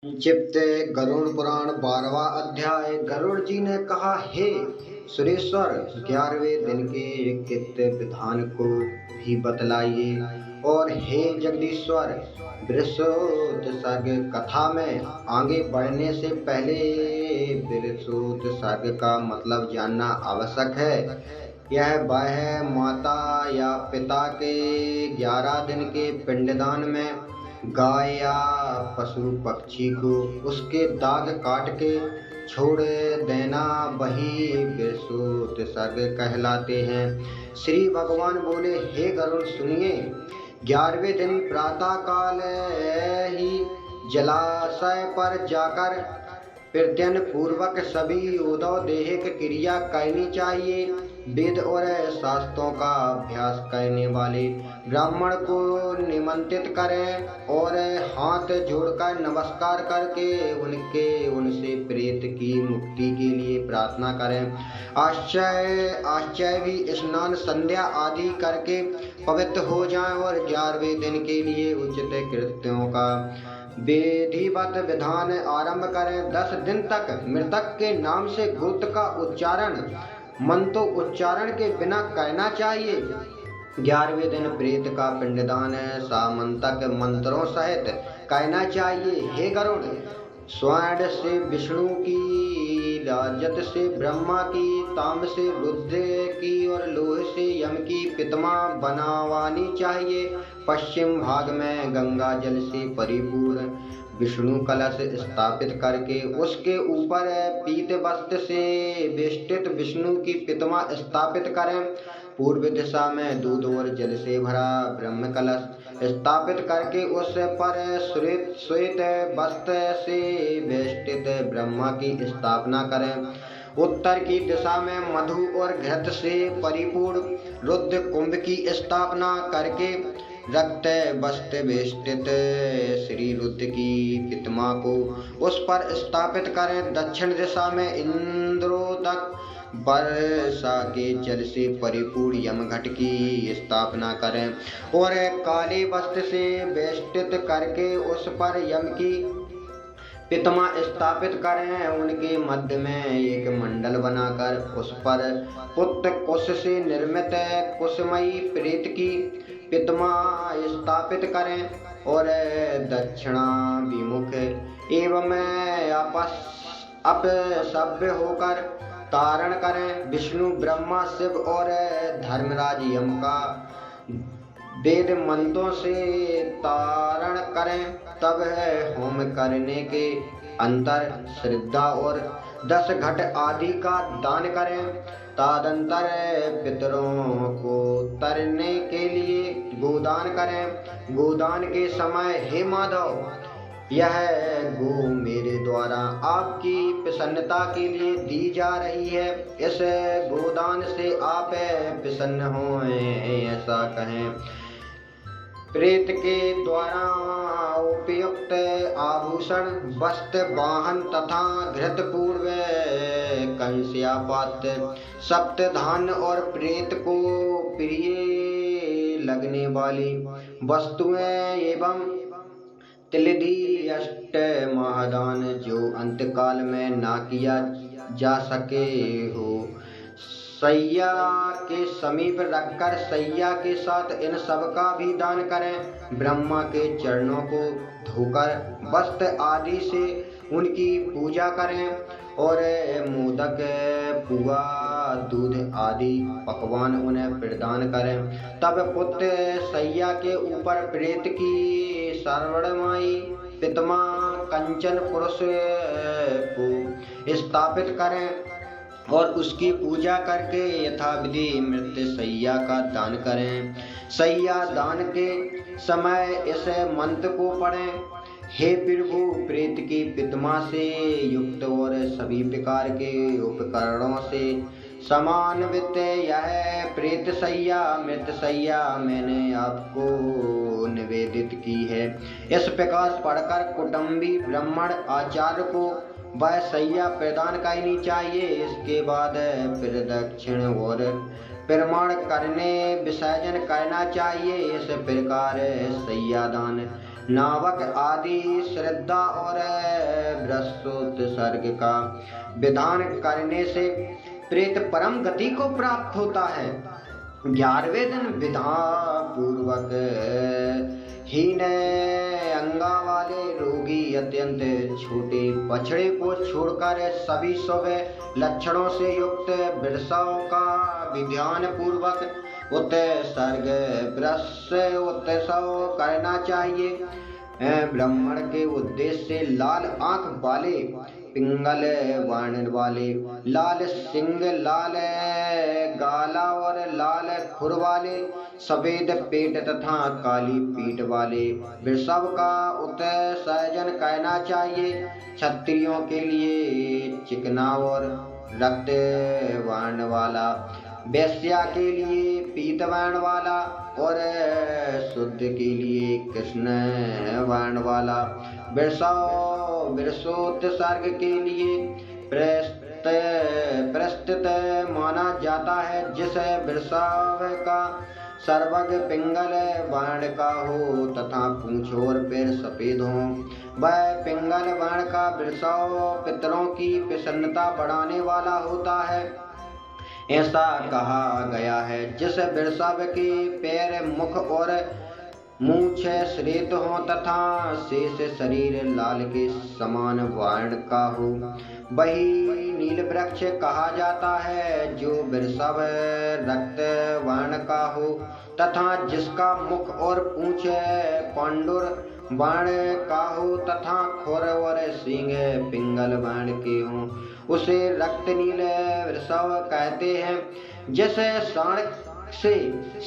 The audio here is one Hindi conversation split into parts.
संक्षिप्त गरुड़ पुराण 12वां अध्याय। गरुड़ जी ने कहा, हे सुरेश्वर, 11वें दिन के कित विधान को भी बतलाइए। और हे जगदीश्वर, वृषोत्सर्ग कथा में आगे बढ़ने से पहले वृषोत्सर्ग का मतलब जानना आवश्यक है। यह वह माता या पिता के 11 दिन के पिंडदान में गाय या पशु पक्षी को उसके दाग काट के छोड़ देना, वही वृषोत्सर्ग कहलाते हैं। श्री भगवान बोले, हे गरुड़ सुनिए, 11वें दिन प्रातः काल ही जलाशय पर जाकर प्रत्यन पूर्वक सभी उदौ देहिक क्रिया करनी चाहिए। वेद और शास्त्रों का अभ्यास करने वाले ब्राह्मण को निमंत्रित करें और हाथ जोड़कर नमस्कार करके उनसे प्रेत की मुक्ति के लिए प्रार्थना करें। आश्चर्य भी स्नान संध्या आदि करके पवित्र हो जाएं और 11वें दिन के लिए उचित कृत्यों का विधिवत विधान आरंभ करें। 10 दिन तक मृतक के नाम से गोत्र का उच्चारण मंत्र उच्चारण के बिना करना चाहिए। 11वें दिन प्रेत का पिंडदान सामंतक मंत्रों सहित करना चाहिए। हे गरुड़, स्वर्ण से विष्णु की, रजत से ब्रह्मा की, ताम्र से रुद्र की और लोहे से यम की प्रतिमा बनवानी चाहिए। पश्चिम भाग में गंगा जल से परिपूर्ण विष्णु कलश स्थापित करके उसके ऊपर पीत वस्त्र से वेष्टित विष्णु की प्रतिमा स्थापित करें। पूर्व दिशा में दूध और जल से भरा ब्रह्म कलश स्थापित करके उस पर श्वेत वस्त्र से वेष्टित ब्रह्मा की स्थापना करें। उत्तर की दिशा में मधु और घृत से परिपूर्ण रुद्र कुंभ की स्थापना करके रक्त वस्त्र वेष्टित श्री रुद्र की प्रतिमा को उस पर स्थापित करें। दक्षिण दिशा में इंद्रोदक वर्षा के जल से परिपूर्ण यमघट की स्थापना करें और काले वस्त्र से वेष्टित करके उस पर यम की प्रतिमा स्थापित करें। उनके मध्य में एक मंडल बनाकर उस पर पुत्र कुश से निर्मित कुशमयी प्रेत की प्रतिमा स्थापित करें और दक्षिणाभिमुख एवं अपसभ्य होकर तारण करें। विष्णु, ब्रह्मा, शिव और धर्मराज यम का वेद मंत्रों से तारण करें। तब होम करने के अंतर श्रद्धा और 10 घट आदि का दान करें। तदंतर पितरों को तरने के लिए गोदान करें। गोदान के समय, हे माधव, यह गो मेरे द्वारा आपकी प्रसन्नता के लिए दी जा रही है। इस गोदान से आप प्रसन्न हों, ऐसा कहें। प्रेत के द्वारा उपयुक्त आभूषण, वस्त्र, वाहन तथा घृत पूर्व कंस्या पात्र, सप्त धान्य और प्रेत को प्रिय लगने वाली वस्तुएं एवं तिलधि अष्ट महादान जो अंतकाल में ना किया जा सके हो, सैया के समीप रखकर सैया के साथ इन सब का भी दान करें। ब्रह्मा के चरणों को धोकर वस्त्र आदि से उनकी पूजा करें और मोदक, पुआ, दूध आदि पकवान उन्हें प्रदान करें। तब पुत्र सैया के ऊपर प्रेत की सर्वणमयी प्रतिमा कंचन पुरुष को स्थापित करें और उसकी पूजा करके यथाविधि मृत सैया का दान करें। सैया दान के समय इस मंत्र को पढ़ें, हे प्रभु, प्रेत की प्रतिमा से युक्त और सभी प्रकार के उपकरणों से समान्वित यह प्रेत सैया, मृत सैया मैंने आपको निवेदित की है। इस प्रकार पढ़कर कुटुंबी ब्राह्मण आचार्य को वह सैया प्रदान करनी चाहिए। इसके बाद फिर दक्षिण और प्रमाण करने विसर्जन करना चाहिए। इस प्रकार सैया दान नावक आदि श्रद्धा और बृहस्पति का विधान करने से प्रेत परम गति को प्राप्त होता है। 11वें दिन विधान पूर्वक हीन अंगा वाले रोगी अत्यंत छोटे बछड़े को छोड़कर सभी शुभ लक्षणों से युक्त वृषभ का विधान पूर्वक उत्सर्ग उत्सव करना चाहिए। ब्राह्मण के उद्देश्य से लाल आंख वाले, पिंगल वर्ण वाले, लाल सिंग, लाल गाला और लाल खुर वाले, सफेद पेट तथा काली पीठ वाले वृषभ का उत्सर्जन करना चाहिए। क्षत्रियों के लिए चिकना और रक्त वर्ण वाला, वैश्या के लिए पीत वर्ण वाला और शुद्ध के लिए कृष्ण वर्ण वाला वृषोत्सर्ग के लिए प्रस्तुत माना जाता है। जिस वृषभ का सर्वग पिंगल वर्ण का हो तथा पूंछ और पैर सफेद हो, वह पिंगल वर्ण का वृषभ पितरों की प्रसन्नता बढ़ाने वाला होता है, ऐसा कहा गया है। जिस वृषभ के पैर, मुख और मूछ श्वेत हो तथा शेष शरीर लाल के समान वर्ण का हो, वही नील वृक्ष कहा जाता है। जो वृषभ रक्त वर्ण का हो तथा जिसका मुख और पूंछ पांडुर वर्ण का हो तथा खुर और सींग पिंगल वर्ण के हों, उसे रक्त नील वृषभ कहते हैं। जैसे साण से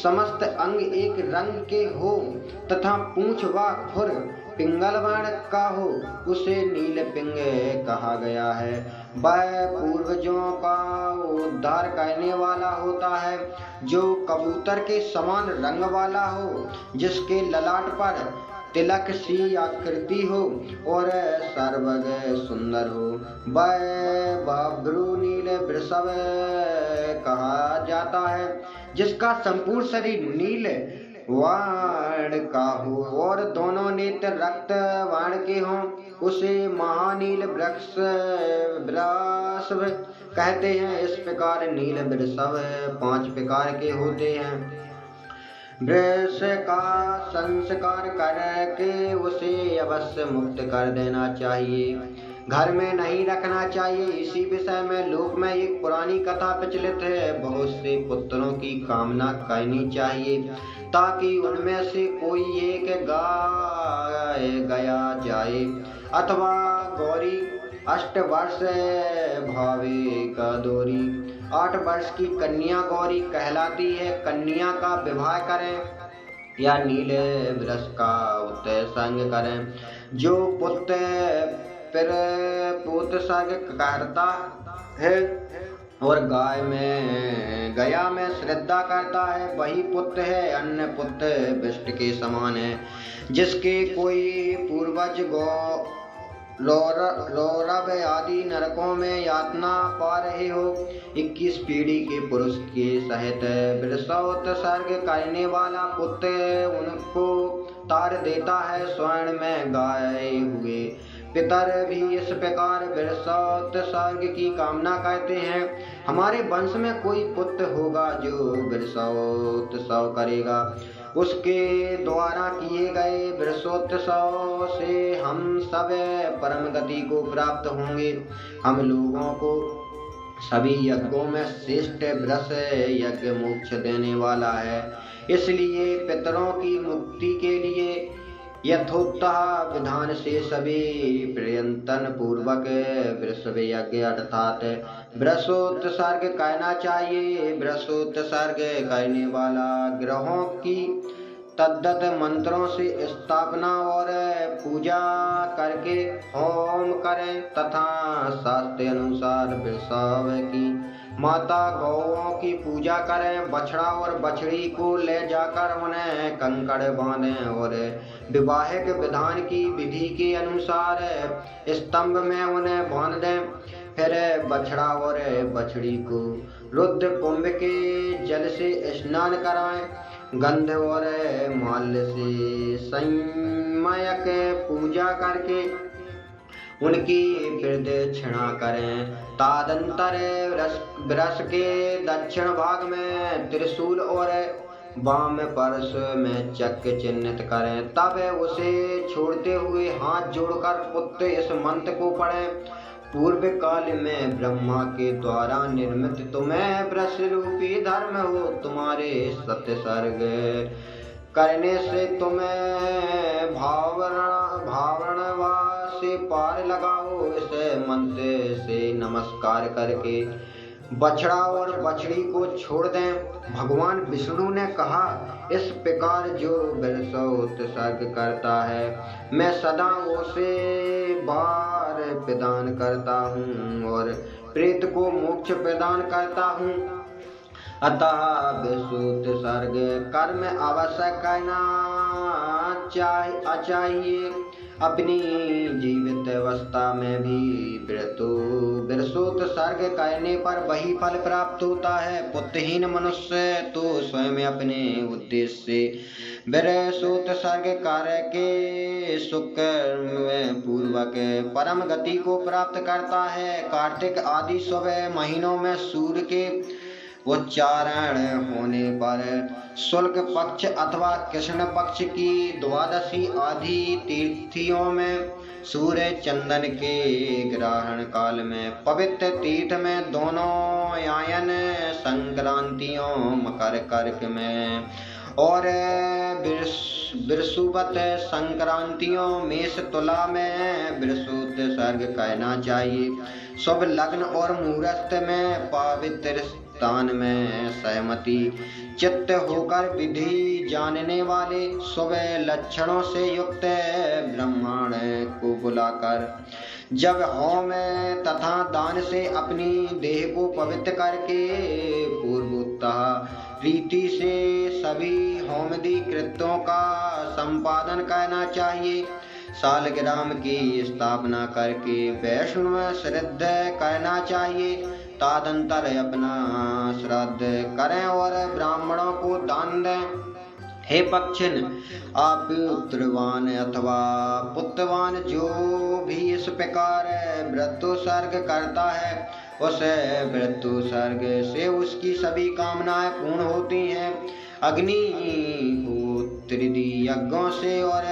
समस्त अंग एक रंग के हो तथा पूंछ व खुर पिंगल वर्ण का हो, उसे नील पिंग कहा गया है। वह पूर्वजों का उद्धार करने वाला होता है। जो कबूतर के समान रंग वाला हो, जिसके ललाट पर तिलक सी आकृति हो और सर्वग सुंदर हो, वह बब्रू नील वृषभ कहा जाता है। जिसका संपूर्ण शरीर नील वर्ण का हो और दोनों नेत्र रक्त वर्ण के हों, उसे महानील वृषभ कहते हैं। इस प्रकार नील वृषभ 5 प्रकार के होते हैं। वृष का संस्कार करके उसे अवश्य मुक्त कर देना चाहिए, घर में नहीं रखना चाहिए। इसी विषय में लोक में एक पुरानी कथा प्रचलित है। बहुत से पुत्रों की कामना करनी चाहिए ताकि उनमें से कोई एक गया जाए अथवा गौरी 8 वर्ष भावे का दोरी 8 वर्ष की कन्या गौरी कहलाती है। कन्या का विवाह करें या नीले वृष का उत्सर्ग करें। जो पुत्र फिर उत्सर्ग करता है और गया में श्रद्धा करता है, वही पुत्र है। अन्य पुत्र विष्ट के समान है, जिसके कोई पूर्वज रौरव आदि नरकों में यातना पा रहे हो। 21 पीढ़ी के पुरुष के सहित वृषोत्सर्ग करने वाला पुत्र उनको तार देता है। स्वर्ण में गाए हुए पितर भी इस प्रकार वृषोत्सर्ग की कामना करते हैं। हमारे वंश में कोई पुत्र होगा जो वृषोत्सव करेगा, उसके द्वारा किए गए वृषोत्सव से हम सब परम गति को प्राप्त होंगे। हम लोगों को सभी यज्ञों में श्रेष्ठ वृष यज्ञ मोक्ष देने वाला है। इसलिए पितरों की मुक्ति के लिए यथोक्तः विधान से सभी प्रयत्न पूर्वक वृषभ यज्ञ अर्थात वृषोत्सर्ग करना चाहिए। वृषोत्सर्ग करने वाला ग्रहों की तद्दत मंत्रों से स्थापना और पूजा करके होम करें तथा शास्त्र अनुसार वृषभ की माता गौओं की पूजा करें। बछड़ा और बछड़ी को ले जाकर उन्हें कंकड़ बांधें और विवाहिक विधान की विधि के अनुसार स्तंभ में उन्हें बांध दें। फिर बछड़ा और बछड़ी को रुद्र कुंभ के जल से स्नान कराएं। गंध और माल्य से सम्यक पूजा करके उनकी प्रदक्षिणा करें। तादंतर वृष के दक्षिण भाग में त्रिशूल और वाम पार्श्व में चक्र चिन्हित करें। तब उसे छोड़ते हुए हाथ जोड़कर पुत्र इस मंत्र को पढ़ें। पूर्व काल में ब्रह्मा के द्वारा निर्मित तुम्हें वृष रूपी धर्म हो, तुम्हारे सत्य सर्ग करने से तुम्हें भावना से पार लगाओ। इसे मंत्र से नमस्कार करके बछड़ा और बछड़ी को छोड़ दें। भगवान विष्णु ने कहा, इस प्रकार जो वृष उत्सर्ग करता है मैं सदा उसे बार प्रदान करता हूँ और प्रेत को मोक्ष प्रदान करता हूँ। अतः विशुद्ध सर्ग कर्म अवश्य करना चाहिए। अपनी जीवित अवस्था में भी वृषोत सर्ग करने पर वही फल प्राप्त होता है। पुत्रहीन मनुष्य तो स्वयं अपने उद्देश्य से वृषोत सर्ग कार्य के सुख पूर्वक परम गति को प्राप्त करता है। कार्तिक आदि शुभ महीनों में सूर्य के उच्चारण होने पर शुक्ल पक्ष अथवा कृष्ण पक्ष की द्वादशी आदि तिथियों में सूर्य चंदन के ग्रहण काल में पवित्र तीर्थ में दोनों आयन संक्रांतियों मकर कर्क में और वृषुवत संक्रांतियों मेष तुला में वृषोत सर्ग कहना चाहिए। शुभ लग्न और मुहूर्त में पवित्र स्थान में सहमति चित्त होकर विधि जानने वाले शुभ लक्षणों से युक्त ब्राह्मण को बुलाकर जब होम तथा दान से अपनी देह को पवित्र करके पूर्वोत्तः रीति से सभी होमदी कृत्यों का संपादन करना चाहिए। सालग्राम की स्थापना करके वैष्णव श्राद्ध करना चाहिए। तदंतर अपना श्राद्ध करें और ब्राह्मणों को दान दें। हे पक्षिन, आप पुत्रवान अथवा पुत्रवान जो भी इस प्रकार व्रतोत्सर्ग करता है उस व्रतोत्सर्ग से उसकी सभी कामनाएं पूर्ण होती हैं। अग्निहोत्री यज्ञों से और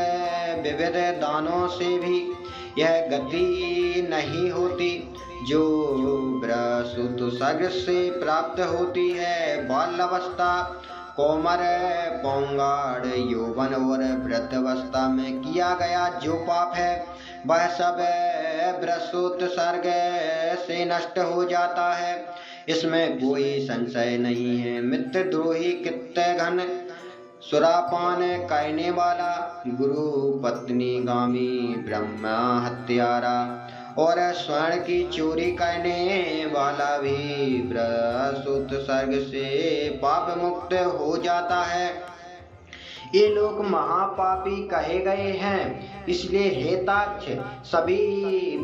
विविध दानों से भी यह गति नहीं होती जो व्रतोत्सर्ग से प्राप्त होती है। बाल्यावस्था, कोमर, पौंगाड़, यौवन और वृद्धावस्था में किया गया जो पाप है वह सब व्रतोत्सर्ग से नष्ट हो जाता है, इसमें कोई संशय नहीं है। मित्रद्रोही, कृत्यघन, सुरापान करने वाला, गुरु पत्नी गामी, ब्रह्मा हत्यारा और स्वर्ण की चोरी करने वाला भी व्रतोत्सर्ग से पाप मुक्त हो जाता है। ये लोग महापापी कहे गए हैं, इसलिए हे ताक्ष सभी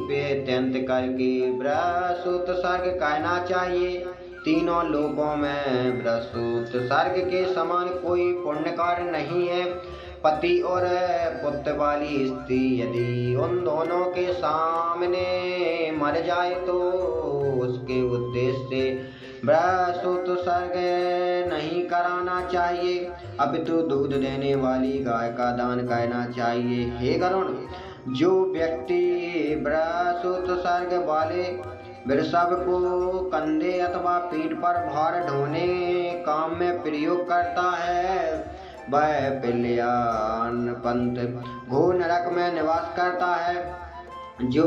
पे अत्यंत करके व्रतोत्सर्ग करना चाहिए। तीनों लोकों में व्रतोत्सर्ग के समान कोई पुण्य कार्य नहीं है। पति और पुत्र वाली स्त्री यदि उन दोनों के सामने मर जाए तो उसके उद्देश्य से व्रतोत्सर्ग नहीं कराना चाहिए, अपितु दूध देने वाली गाय का दान करना चाहिए। हे गरुण, जो व्यक्ति व्रतोत्सर्ग वाले वृषभ को कंधे अथवा पीठ पर भार ढोने काम में प्रयोग करता है वह पिल्यान पंथ घोर नरक में निवास करता है। जो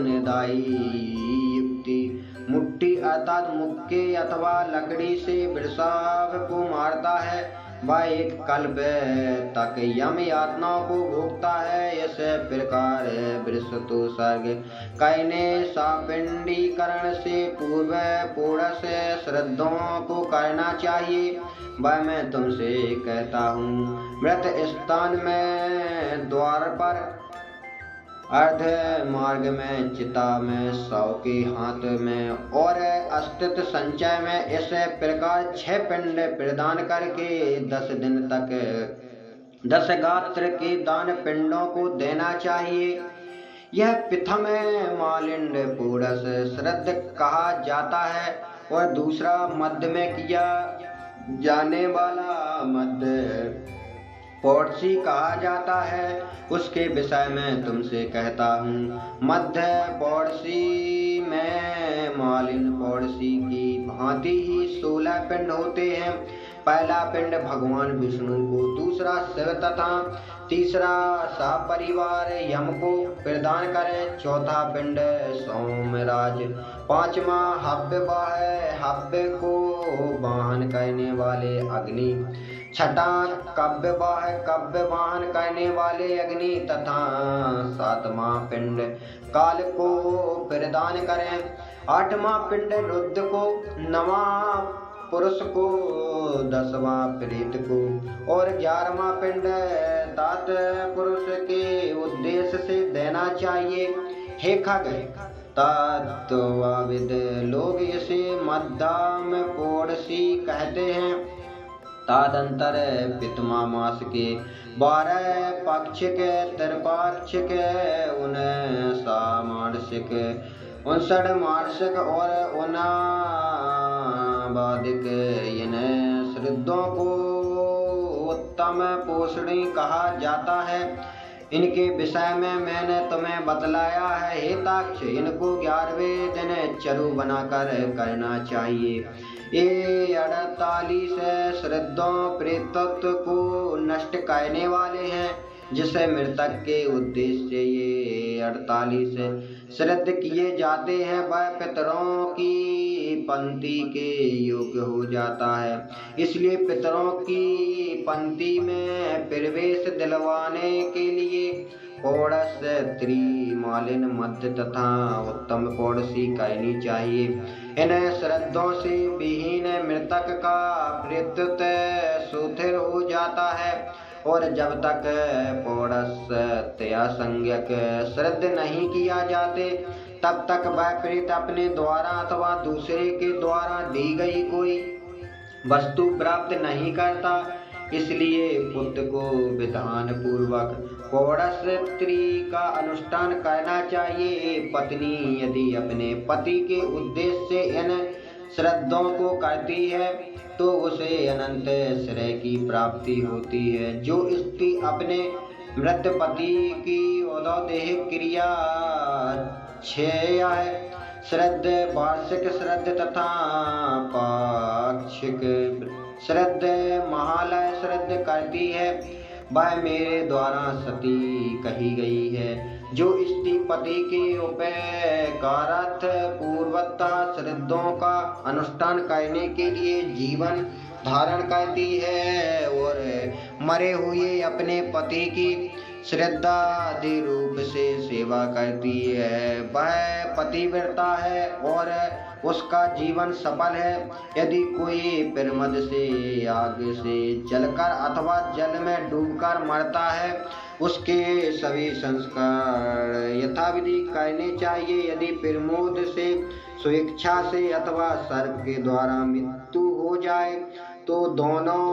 निर्दयी युक्ति मुट्ठी अर्थात मुक्के अथवा लकड़ी से वृषभ को मारता है वह एक कल्प तक यम यातनाओं को भोगता है। इस प्रकार व्रतोत्सर्ग करने सापिंडीकरण से पूर्व पूर्णश श्रद्धों को करना चाहिए। वह मैं तुमसे कहता हूँ, व्रत स्थान में द्वार पर, अर्ध मार्ग में, चिता में, सौ के हाथ में और अस्तित्व संचय में इस प्रकार 6 पिंड प्रदान करके 10 दिन तक 10 गात्र के दान पिंडों को देना चाहिए। यह प्रथम मालिंड पूरस श्रद्ध कहा जाता है और दूसरा मध्य में किया जाने वाला मध्य पड़ोसी कहा जाता है। उसके विषय में तुमसे कहता हूँ। मध्य पड़ोसी में मालिन पड़ोसी की भांति ही 16 पिंड होते हैं। पहला पिंड भगवान विष्णु को, दूसरा शिव तथा तीसरा सपरिवार यम को प्रदान करे, चौथा पिंड सोमराज, पांचवा हव्य हव्य को वाहन करने वाले अग्नि, छठा कव्य वाहन करने वाले अग्नि तथा सातवां पिंड काल को प्रदान करें, आठवां पिंड रुद्र को, नवां पुरुष को, 10वां प्रेत को और 11वां पिंड तात पुरुष के उद्देश्य से देना चाहिए। हे खग तत्वविद लोग इसे मध्यम पड़ोसी कहते हैं। तदंतर पितमा मास के 12 पाक्षिक, त्रिपाक्षिक, 59 मानसिक, 59 मानसिक और 59 इन श्रद्धों को उत्तम पोषणी कहा जाता है। इनके विषय में मैंने तुम्हें बतलाया है। हे ताक्ष, इनको 11वें दिन चरु बनाकर करना चाहिए। ये 48 श्रद्धों प्रेतत्व को नष्ट करने वाले हैं, जिसे मृतक के उद्देश्य से ये 48 श्रद्ध किए जाते हैं, वह पितरों की पंक्ति के योग्य हो जाता है। इसलिए पितरों की पंक्ति में प्रवेश दिलवाने के लिए पौड़स, त्रिमालिन, मध्य तथा उत्तम पौड़सी करनी चाहिए। इन श्रद्धों से विहीन मृतक का प्रेतत्व सुथिर हो जाता है और जब तक पौड़स संज्ञक श्रद्ध नहीं किया जाते तब तक वह प्रेत अपने द्वारा अथवा दूसरे के द्वारा दी गई कोई वस्तु प्राप्त नहीं करता। इसलिए पुत्र को विधान पूर्वक पौड़स स्त्री का अनुष्ठान करना चाहिए। पत्नी यदि अपने पति के उद्देश्य से इन श्रद्धों को करती है तो उसे अनंत श्रेय की प्राप्ति होती है। जो स्त्री अपने मृत पति की औदौदेहिक क्रिया 6 श्रद्ध, वार्षिक श्रद्ध तथा पाक्षिक श्रद्ध, महालय श्रद्ध करती है, वह मेरे द्वारा सती कही गई है। जो स्त्री पति के उपकारार्थ पूर्वता श्रद्धों का अनुष्ठान करने के लिए जीवन धारण करती है और मरे हुए अपने पति की श्रद्धादि रूप से सेवा करती है, वह पतिव्रता है और उसका जीवन सफल है। यदि कोई प्रमद से, आग से जलकर अथवा जल में डूबकर मरता है, उसके सभी संस्कार यथाविधि करने चाहिए। यदि प्रमोद से, स्वेच्छा से अथवा सर्प के द्वारा मृत्यु हो जाए तो दोनों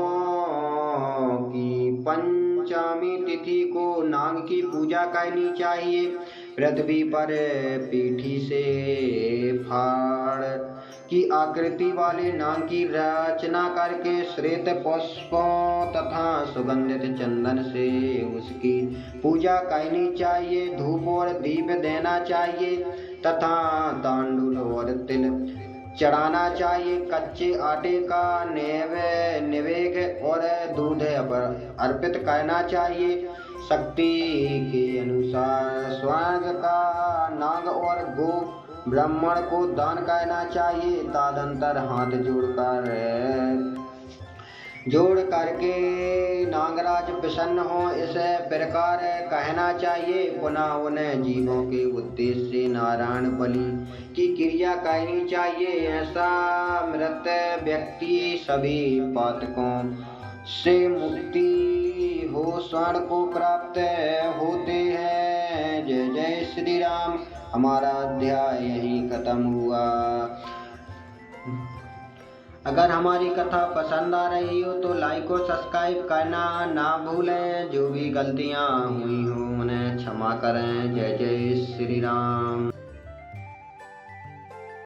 की पंचमी तिथि को नाग की पूजा करनी चाहिए। पृथ्वी पर पीठी से फाड़ की आकृति वाले नाग की रचना करके श्वेत पुष्पों तथा सुगंधित चंदन से उसकी पूजा करनी चाहिए। धूप और दीप देना चाहिए तथा तांडुल और तिल चढ़ाना चाहिए। कच्चे आटे का नैवेद्य और दूध अर्पित करना चाहिए। शक्ति के अनुसार स्वर्ग का नाग और गो ब्राह्मण को दान करना चाहिए। तदंतर हाथ जोड़ करके नागराज प्रसन्न हो, इस प्रकार कहना चाहिए। पुनः उन्हें जीवों के उद्देश्य से नारायण बलि की क्रिया करनी चाहिए। ऐसा मृत व्यक्ति सभी पातकों से मुक्ति हो स्वर्ण को प्राप्त होते हैं। जय जय श्री राम। हमारा अध्याय यहीं खत्म हुआ। अगर हमारी कथा पसंद आ रही हो तो लाइक और सब्सक्राइब करना ना भूलें। जो भी गलतियाँ हुई हों उन्हें क्षमा करें। जय जय श्री राम।